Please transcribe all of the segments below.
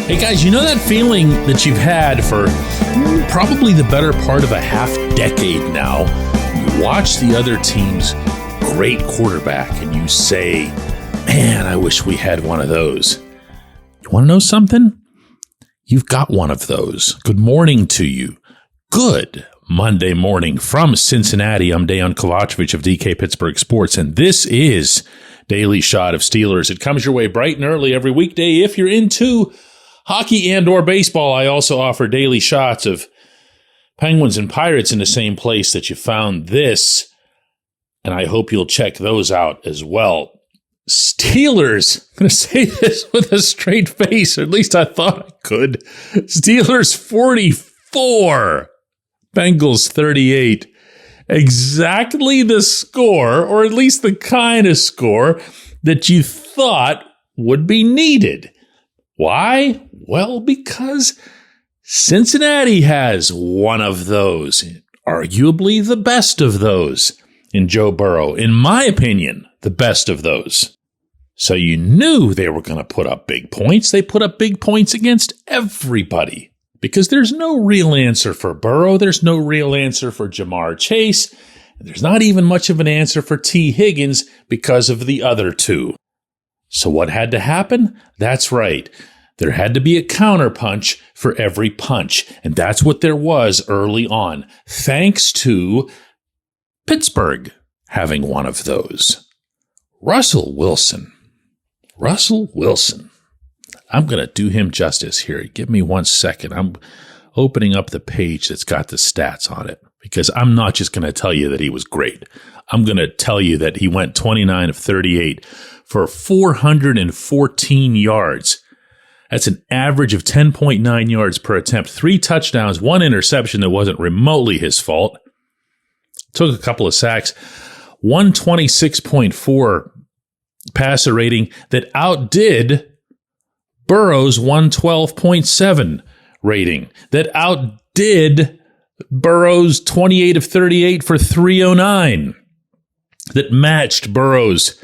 Hey guys, you know that feeling that you've had for probably the better part of a half decade now? You watch the other team's great quarterback and you say, man, I wish we had one of those. You want to know something? You've got one of those. Good morning to you. Good Monday morning from Cincinnati. I'm Dejan Kovacevic of DK Pittsburgh Sports, and this is Daily Shot of Steelers. It comes your way bright and early every weekday if you're into hockey and or baseball. I also offer daily shots of Penguins and Pirates in the same place that you found this, and I hope you'll check those out as well. Steelers, I'm going to say this with a straight face, or at least I thought I could. Steelers 44, Bengals 38. Exactly the score, or at least the kind of score that you thought would be needed. Why? Well, because Cincinnati has one of those, arguably the best of those in Joe Burrow. In my opinion, the best of those. So you knew they were going to put up big points. They put up big points against everybody because there's no real answer for Burrow. There's no real answer for Jamar Chase. There's not even much of an answer for T. Higgins because of the other two. So what had to happen? That's right. There had to be a counterpunch for every punch. And that's what there was early on, thanks to Pittsburgh having one of those. Russell Wilson. I'm going to do him justice here. Give me 1 second. I'm opening up the page that's got the stats on it because I'm not just going to tell you that he was great. I'm going to tell you that he went 29 of 38 for 414 yards. That's an average of 10.9 yards per attempt, 3 touchdowns, 1 interception that wasn't remotely his fault. Took a couple of sacks, 126.4 passer rating that outdid Burrow's 112.7 rating, that outdid Burrow's 28 of 38 for 309, that matched Burrow's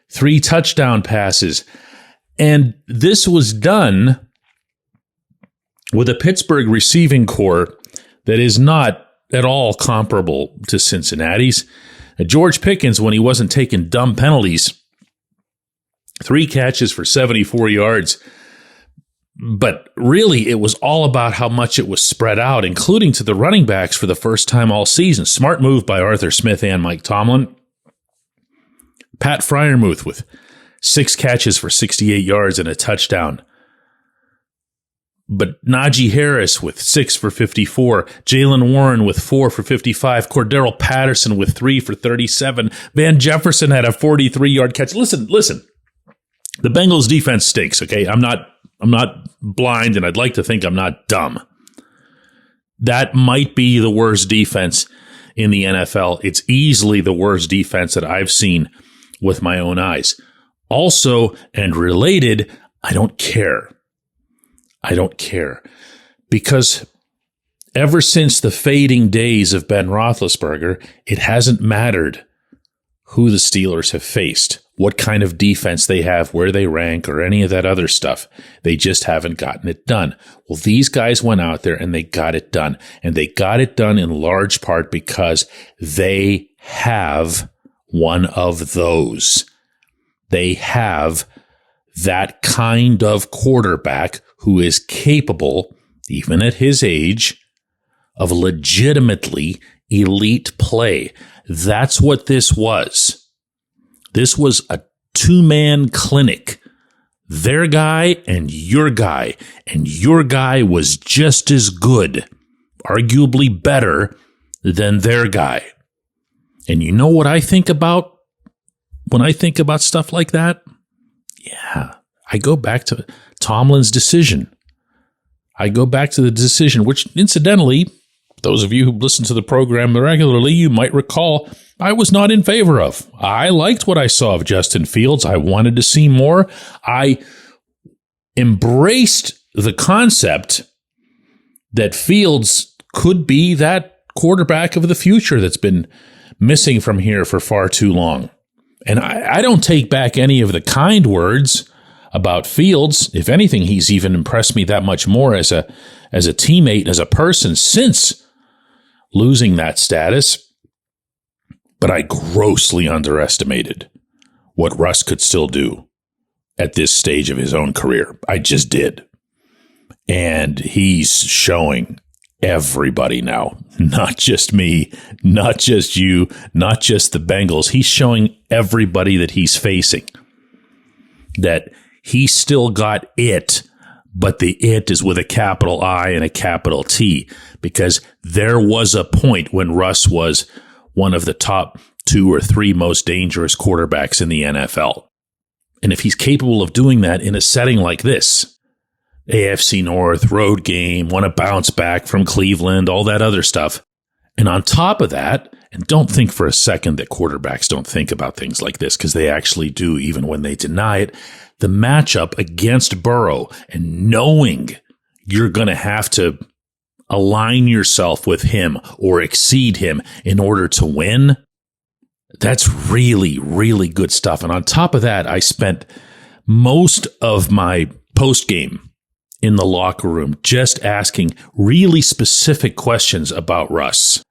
3 touchdown passes. And this was done with a Pittsburgh receiving corps that is not at all comparable to Cincinnati's. George Pickens, when he wasn't taking dumb penalties, 3 catches for 74 yards. But really, it was all about how much it was spread out, including to the running backs for the first time all season. Smart move by Arthur Smith and Mike Tomlin. Pat Freiermuth with 6 catches for 68 yards and a touchdown. But Najee Harris with 6 for 54, Jaylen Warren with 4 for 55, Cordero Patterson with 3 for 37, Van Jefferson had a 43-yard catch. Listen, the Bengals defense stinks, okay? I'm not blind, and I'd like to think I'm not dumb. That might be the worst defense in the NFL. It's easily the worst defense that I've seen with my own eyes. Also, and related, I don't care. Because ever since the fading days of Ben Roethlisberger, it hasn't mattered who the Steelers have faced, what kind of defense they have, where they rank, or any of that other stuff. They just haven't gotten it done. Well, these guys went out there and they got it done. And they got it done in large part because they have one of those. They have that kind of quarterback who is capable, even at his age, of legitimately elite play. That's what this was. This was a 2-man clinic. Their guy and your guy. And your guy was just as good, arguably better than their guy. And you know what I think about when I think about stuff like that? Yeah, I go back to Tomlin's decision. I go back to the decision, which incidentally, those of you who listen to the program regularly, you might recall I was not in favor of. I liked what I saw of Justin Fields. I wanted to see more. I embraced the concept that Fields could be that quarterback of the future that's been missing from here for far too long. And I don't take back any of the kind words about Fields. If anything, he's even impressed me that much more as a teammate, as a person since losing that status. But I grossly underestimated what Russ could still do at this stage of his own career. I just did. And he's showing everybody now, not just me, not just you, not just the Bengals. He's showing everybody that he's facing that he still got it, but the it is with a capital I and a capital T, because there was a point when Russ was one of the top 2 or 3 most dangerous quarterbacks in the NFL. And if he's capable of doing that in a setting like this, AFC North, road game, want to bounce back from Cleveland, all that other stuff. And on top of that, and don't think for a second that quarterbacks don't think about things like this, because they actually do, even when they deny it, the matchup against Burrow and knowing you're going to have to align yourself with him or exceed him in order to win, that's really, really good stuff. And on top of that, I spent most of my post-game in the locker room just asking really specific questions about Russ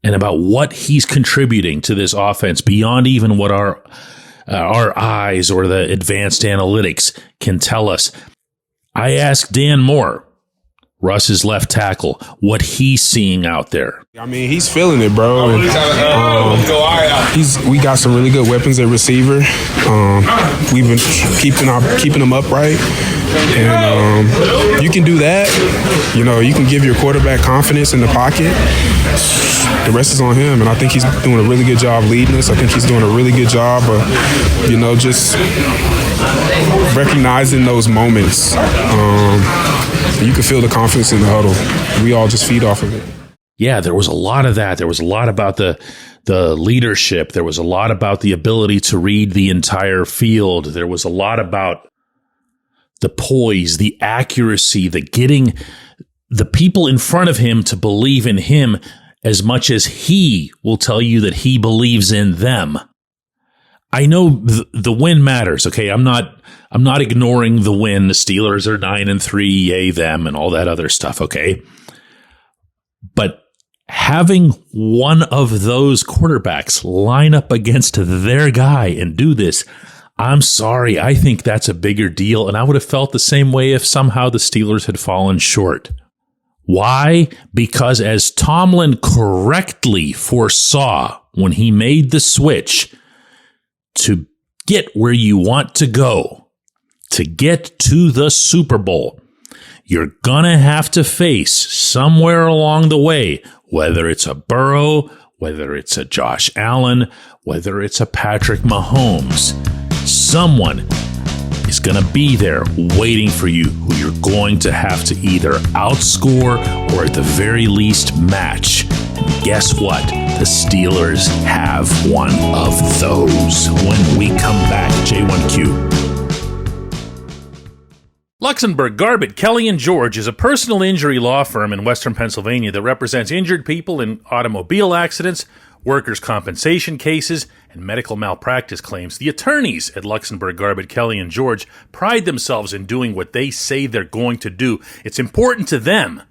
and about what he's contributing to this offense beyond even what our eyes or the advanced analytics can tell us. I asked Dan Moore, Russ's left tackle, what he's seeing out there. I mean, he's feeling it, bro. And, we got some really good weapons at receiver. We've been keeping him upright, and you can do that. You know, you can give your quarterback confidence in the pocket. The rest is on him, and I think he's doing a really good job leading us. I think he's doing a really good job of, just recognizing those moments. You can feel the confidence in the huddle. We all just feed off of it. Yeah, there was a lot of that. There was a lot about the leadership. There was a lot about the ability to read the entire field. There was a lot about the poise, the accuracy, the getting the people in front of him to believe in him as much as he will tell you that he believes in them. I know the win matters. Okay, I'm not ignoring the win. The Steelers are 9-3, yay them, and all that other stuff. Okay, but having one of those quarterbacks line up against their guy and do this, I'm sorry, I think that's a bigger deal, and I would have felt the same way if somehow the Steelers had fallen short. Why? Because as Tomlin correctly foresaw when he made the switch to get where you want to go, to get to the Super Bowl, you're going to have to face somewhere along the way, whether it's a Burrow, whether it's a Josh Allen, whether it's a Patrick Mahomes, someone is going to be there waiting for you who you're going to have to either outscore or at the very least match. And guess what? The Steelers have one of those. When we come back, J1Q. Luxembourg, Garbett, Kelly & George is a personal injury law firm in Western Pennsylvania that represents injured people in automobile accidents, workers' compensation cases, and medical malpractice claims. The attorneys at Luxembourg, Garbett, Kelly & George pride themselves in doing what they say they're going to do. It's important to them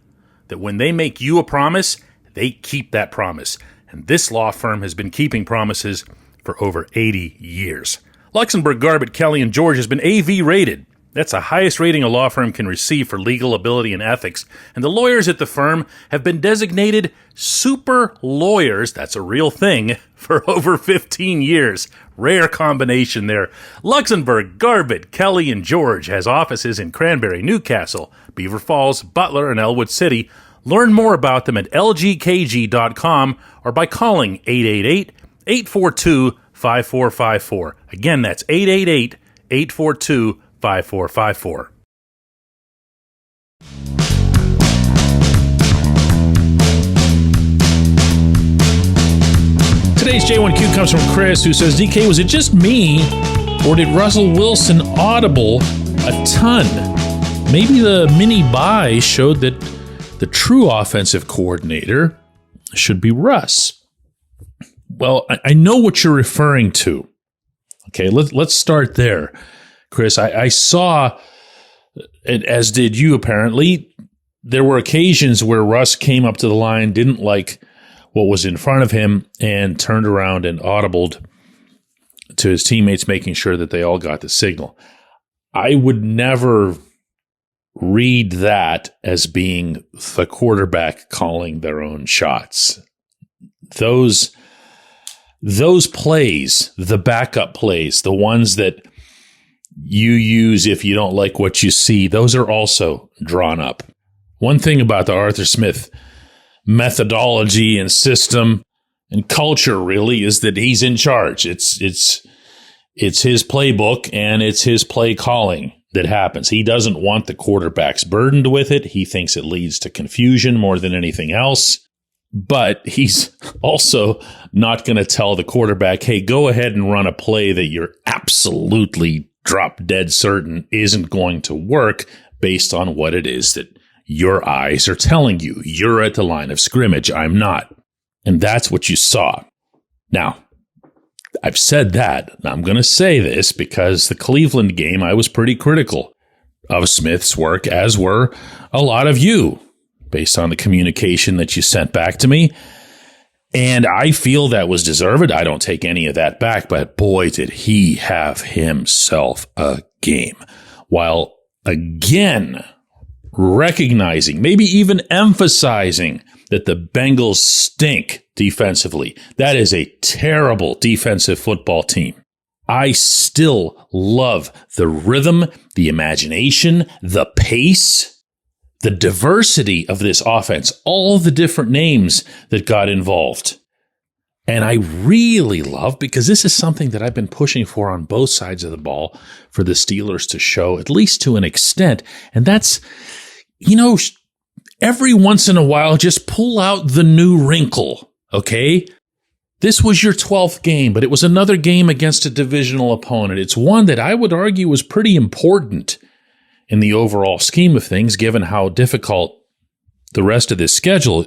that when they make you a promise, they keep that promise. And this law firm has been keeping promises for over 80 years. Luxembourg, Garbett, Kelly & George has been AV rated. That's the highest rating a law firm can receive for legal ability and ethics. And the lawyers at the firm have been designated super lawyers, that's a real thing, for over 15 years. Rare combination there. Luxembourg, Garbett, Kelly & George has offices in Cranberry, Newcastle, Beaver Falls, Butler, and Elwood City. Learn more about them at lgkg.com or by calling 888-842-5454. Again, that's 888-842-5454. Today's J1Q comes from Chris, who says, DK, was it just me, or did Russell Wilson audible a ton? Maybe the mini bye showed that the true offensive coordinator should be Russ. Well, I know what you're referring to. Okay, let's start there. Chris, I saw, as did you apparently, there were occasions where Russ came up to the line, didn't like what was in front of him, and turned around and audibled to his teammates, making sure that they all got the signal. I would never read that as being the quarterback calling their own shots. Those plays, the backup plays, the ones that you use if you don't like what you see, those are also drawn up. One thing about the Arthur Smith methodology and system and culture really is that he's in charge. It's his playbook and it's his play calling that happens. He doesn't want the quarterbacks burdened with it. He thinks it leads to confusion more than anything else. But he's also not going to tell the quarterback, hey, go ahead and run a play that you're absolutely drop dead certain isn't going to work based on what it is that your eyes are telling you. You're at the line of scrimmage. I'm not. And that's what you saw. Now, I've said that. I'm going to say this because the Cleveland game, I was pretty critical of Smith's work, as were a lot of you, based on the communication that you sent back to me. And I feel that was deserved. I don't take any of that back, but boy, did he have himself a game. While again, recognizing, maybe even emphasizing that the Bengals stink defensively. That is a terrible defensive football team. I still love the rhythm, the imagination, the pace, the diversity of this offense, all the different names that got involved. And I really love, because this is something that I've been pushing for on both sides of the ball for the Steelers to show, at least to an extent. And that's, every once in a while, just pull out the new wrinkle, okay? This was your 12th game, but it was another game against a divisional opponent. It's one that I would argue was pretty important in the overall scheme of things, given how difficult the rest of this schedule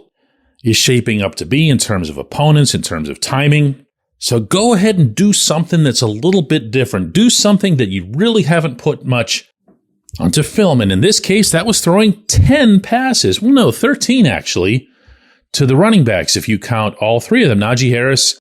is shaping up to be in terms of opponents, in terms of timing. So go ahead and do something that's a little bit different. Do something that you really haven't put much onto film. And in this case, that was throwing 10 passes. Well, no, 13 actually, to the running backs, if you count all three of them. Najee Harris,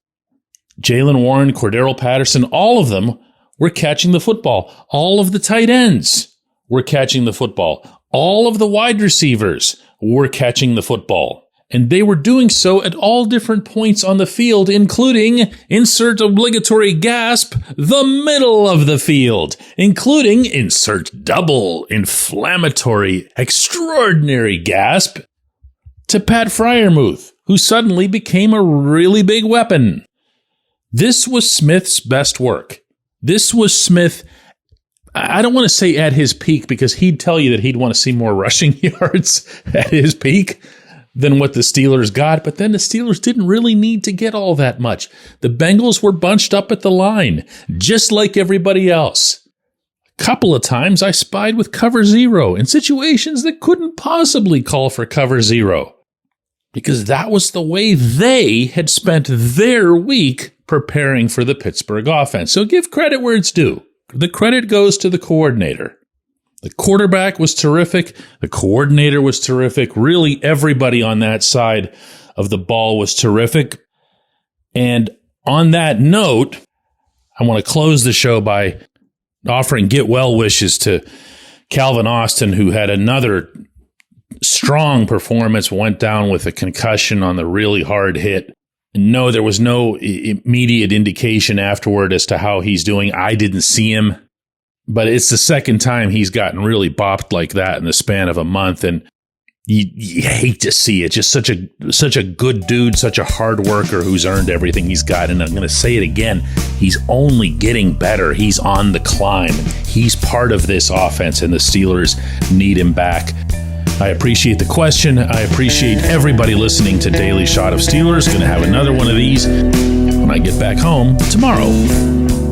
Jalen Warren, Cordero Patterson, all of them were catching the football. All of the tight ends were catching the football. All of the wide receivers were catching the football. And they were doing so at all different points on the field, including, insert obligatory gasp, the middle of the field, including, insert double inflammatory extraordinary gasp, to Pat Freiermuth, who suddenly became a really big weapon. This was Smith's best work. This was Smith, I don't want to say at his peak, because he'd tell you that he'd want to see more rushing yards at his peak than what the Steelers got, but then the Steelers didn't really need to get all that much. The Bengals were bunched up at the line, just like everybody else. A couple of times I spied with cover zero in situations that couldn't possibly call for cover zero, because that was the way they had spent their week preparing for the Pittsburgh offense. So give credit where it's due. The credit goes to the coordinator. The quarterback was terrific. The coordinator was terrific. Really, everybody on that side of the ball was terrific. And on that note, I want to close the show by offering get well wishes to Calvin Austin, who had another strong performance, went down with a concussion on the really hard hit. No, there was no immediate indication afterward as to how he's doing. I didn't see him. But it's the second time he's gotten really bopped like that in the span of a month, and you hate to see it. Just such a good dude, such a hard worker who's earned everything he's got. And I'm going to say it again, he's only getting better. He's on the climb. He's part of this offense, and the Steelers need him back. I appreciate the question. I appreciate everybody listening to Daily Shot of Steelers. Going to have another one of these when I get back home tomorrow.